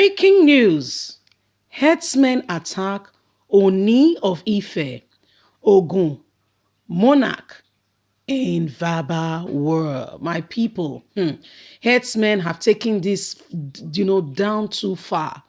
Breaking news. Headsmen attack Oni of Ife, Ogun Monarch in verbal war. My people, headsmen have taken this, down too far.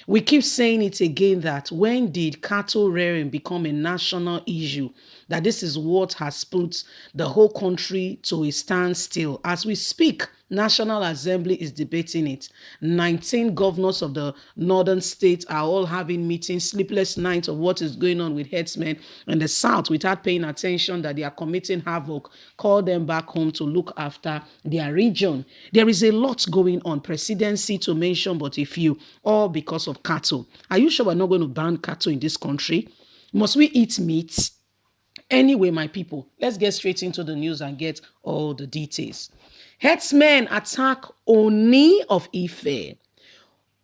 We keep saying it again that when did cattle rearing become a national issue? That this is what has put the whole country to a standstill. As we speak, National Assembly is debating it. 19 governors of the northern states are all having meetings, sleepless nights of what is going on with headsmen in the south without paying attention that they are committing havoc. Call them back home to look after their region. There is a lot going on, presidency to mention but a few, all because of cattle. Are you sure we're not going to ban cattle in this country? Must we eat meat? Anyway, my people, let's get straight into the news and get all the details. Headsmen attack Oni of Ife,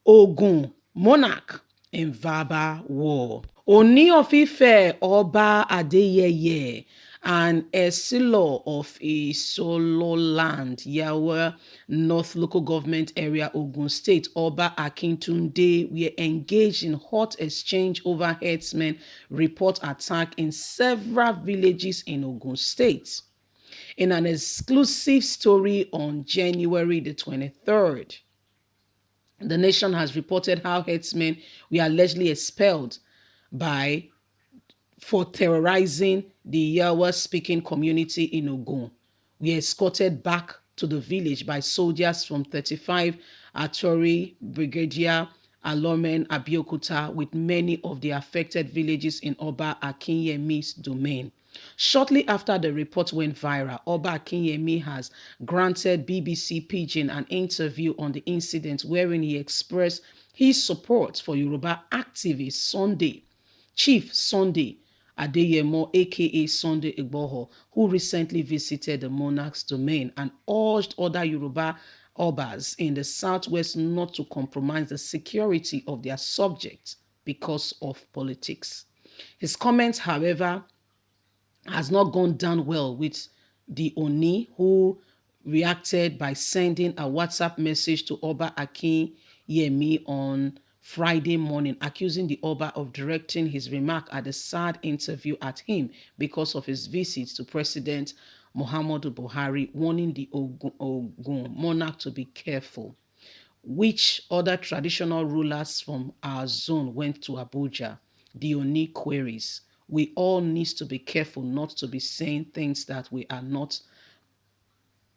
Ogun Monarch in verbal war. Oni of Ife, Oba Adeyeye, and Esilo of Isololand, Yawa North Local Government Area, Ogun State, Oba Akintunde, were engaged in hot exchange over headsmen report attack in several villages in Ogun State. In an exclusive story on January the 23rd, the nation has reported how headsmen were allegedly expelled for terrorizing the Yawa-speaking community in Ogun. We escorted back to the village by soldiers from 35 Artillery Brigadier Alomen Abeokuta with many of the affected villages in Oba Akinyemi's domain. Shortly after the report went viral, Oba Akinyemi has granted BBC Pidgin an interview on the incident wherein he expressed his support for Yoruba activist Chief Sunday Adeyemo, aka Sunday Igboho, who recently visited the monarch's domain and urged other Yoruba Obas in the southwest not to compromise the security of their subjects because of politics. His comments, however, has not gone down well with the Oni, who reacted by sending a WhatsApp message to Oba Akinyemi on Friday morning, accusing the Oba of directing his remark at the sad interview at him because of his visit to President Muhammadu Buhari, warning the Ogun monarch to be careful. Which other traditional rulers from our zone went to Abuja? The Oni queries. We all need to be careful not to be saying things that we are not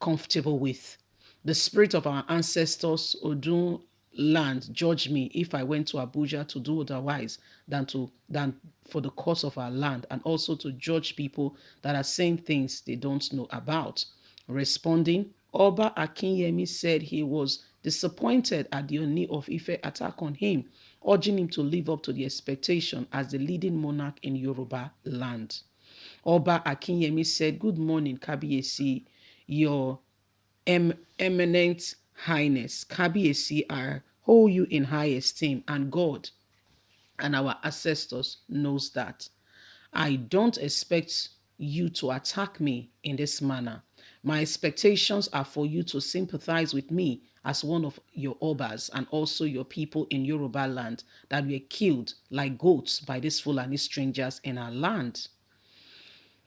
comfortable with. The spirit of our ancestors, Odun land, judge me if I went to Abuja to do otherwise than for the cause of our land, and also to judge people that are saying things they don't know about. Responding, Oba Akinyemi said he was disappointed at the Oni of Ife attack on him, urging him to live up to the expectation as the leading monarch in Yoruba land. Oba Akinyemi said, "Good morning, Kabiyesi, your eminent highness. Kabiyesi, I hold you in high esteem, and God and our ancestors knows that. I don't expect you to attack me in this manner. My expectations are for you to sympathize with me as one of your Obas and also your people in Yoruba land that were killed like goats by these Fulani strangers in our land.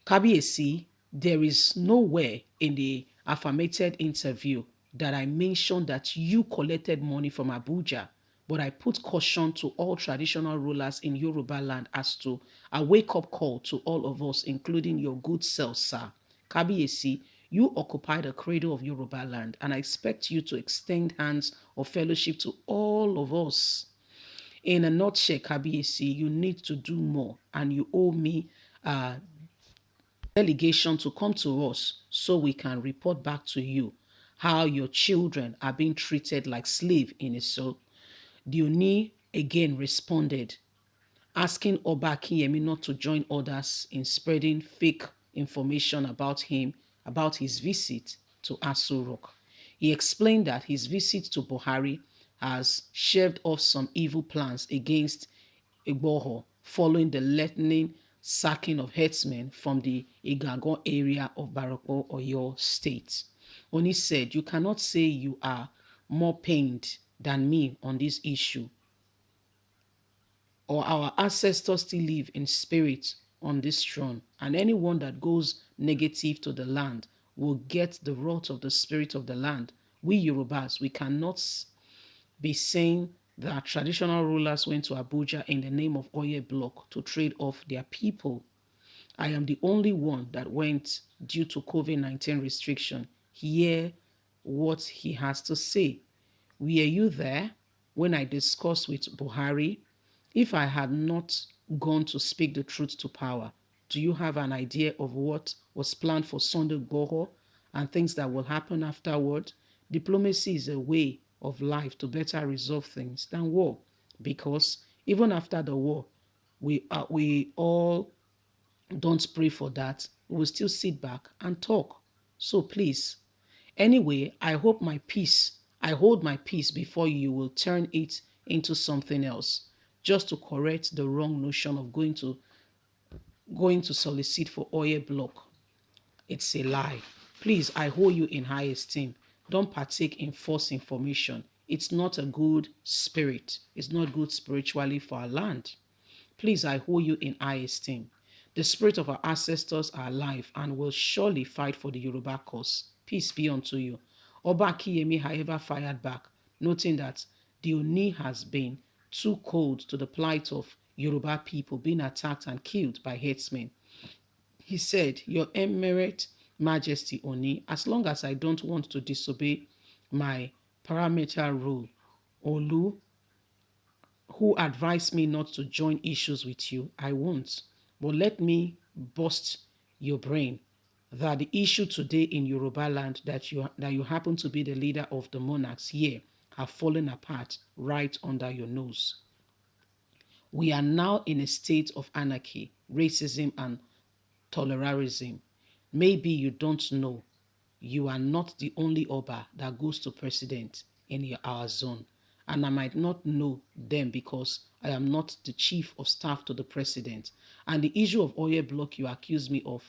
Kabiyesi, there is nowhere in the affirmated interview that I mentioned that you collected money from Abuja, but I put caution to all traditional rulers in Yoruba land as to a wake-up call to all of us, including your good self, sir. Kabiyesi, you occupy the cradle of Yoruba land, and I expect you to extend hands of fellowship to all of us. In a nutshell, Kabiyesi, you need to do more, and you owe me delegation to come to us so we can report back to you how your children are being treated like slaves in Iso." The Oni again responded, asking Oba Akinyemi not to join others in spreading fake information about him, about his visit to Aso Rock. He explained that his visit to Buhari has shaved off some evil plans against Igboho following the lightning sacking of herdsmen from the Igagon area of Barako, Oyo State. Oni said, "You cannot say you are more pained than me on this issue, or our ancestors still live in spirit on this throne, and anyone that goes negative to the land will get the wrath of the spirit of the land. We Yorubas, we cannot be saying that traditional rulers went to Abuja in the name of oil block to trade off their people. I am the only one that went due to COVID-19 restriction. Hear what he has to say. Were you there when I discussed with Buhari? If I had not gone to speak the truth to power, do you have an idea of what was planned for Sunday Igboho and things that will happen afterward? Diplomacy is a way of life to better resolve things than war, because even after the war, we all don't pray for that. We will still sit back and talk. So please, anyway, I hold my peace before you will turn it into something else, just to correct the wrong notion of going to solicit for oil block. It's a lie. Please, I hold you in high esteem. Don't partake in false information. It's not a good spirit. It's not good spiritually for our land. Please, I hold you in high esteem. The spirit of our ancestors are alive and will surely fight for the Yoruba cause. Peace be unto you. Oba Akiyemi, however, fired back, noting that the Oni has been too cold to the plight of Yoruba people being attacked and killed by headsmen. He said, Your Emirate Majesty Oni, as long as I don't want to disobey my paramilitary rule, Olu, who advised me not to join issues with you, I won't. But let me bust your brain that the issue today in Yoruba land that you happen to be the leader of the monarchs here have fallen apart right under your nose. We are now in a state of anarchy, racism, and tolerism. Maybe you don't know. You are not the only Oba that goes to president in our zone. And I might not know them because I am not the chief of staff to the president. And the issue of oil block you accuse me of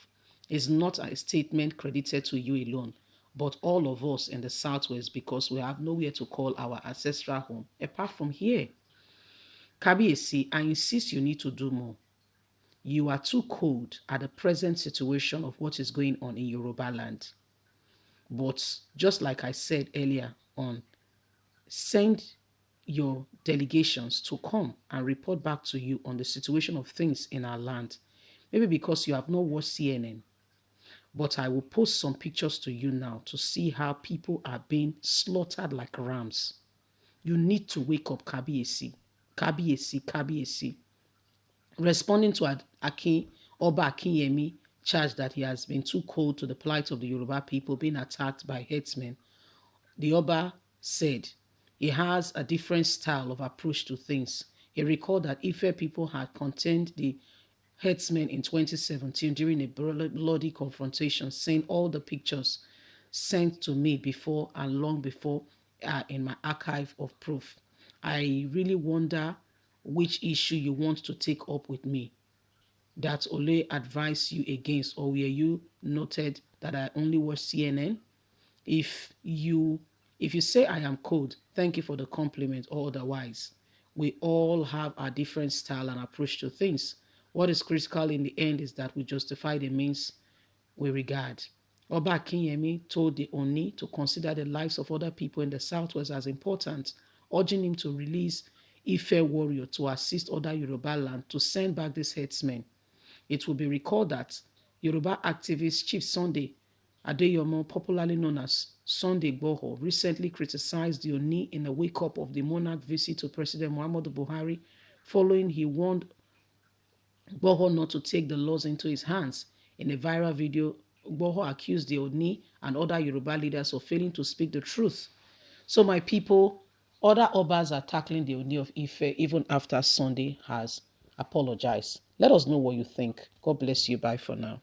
is not a statement credited to you alone, but all of us in the Southwest, because we have nowhere to call our ancestral home apart from here. Kabiesi, I insist you need to do more. You are too cold at the present situation of what is going on in Yoruba land. But just like I said earlier on, send your delegations to come and report back to you on the situation of things in our land. Maybe because you have not watched CNN, but I will post some pictures to you now to see how people are being slaughtered like rams. You need to wake up, Kabiesi. Kabiesi, Kabiesi. Responding to Oba Akinyemi charge that he has been too cold to the plight of the Yoruba people being attacked by headsmen, the Oba said he has a different style of approach to things. He recalled that Ife people had contained the headsmen in 2017 during a bloody confrontation, saying all the pictures sent to me before and long before are in my archive of proof. I really wonder which issue you want to take up with me that Ole advised you against, or were you noted that I only watch CNN? If you say I am cold, thank you for the compliment, or otherwise. We all have our different style and approach to things. What is critical in the end is that we justify the means we regard. Oba Akinyemi told the Oni to consider the lives of other people in the Southwest as important, urging him to release Ife warrior to assist other Yoruba land to send back these headsmen. It will be recalled that Yoruba activist Chief Sunday Adeyomo, popularly known as Sunday Igboho, recently criticized the Oni in a wake-up of the monarch visit to President Muhammadu Buhari, following he warned Igboho not to take the laws into his hands. In a viral video, Igboho accused the Oni and other Yoruba leaders of failing to speak the truth. So my people, other Obas are tackling the Oni of Ife even after Sunday has apologized. Let us know what you think. God bless you. Bye for now.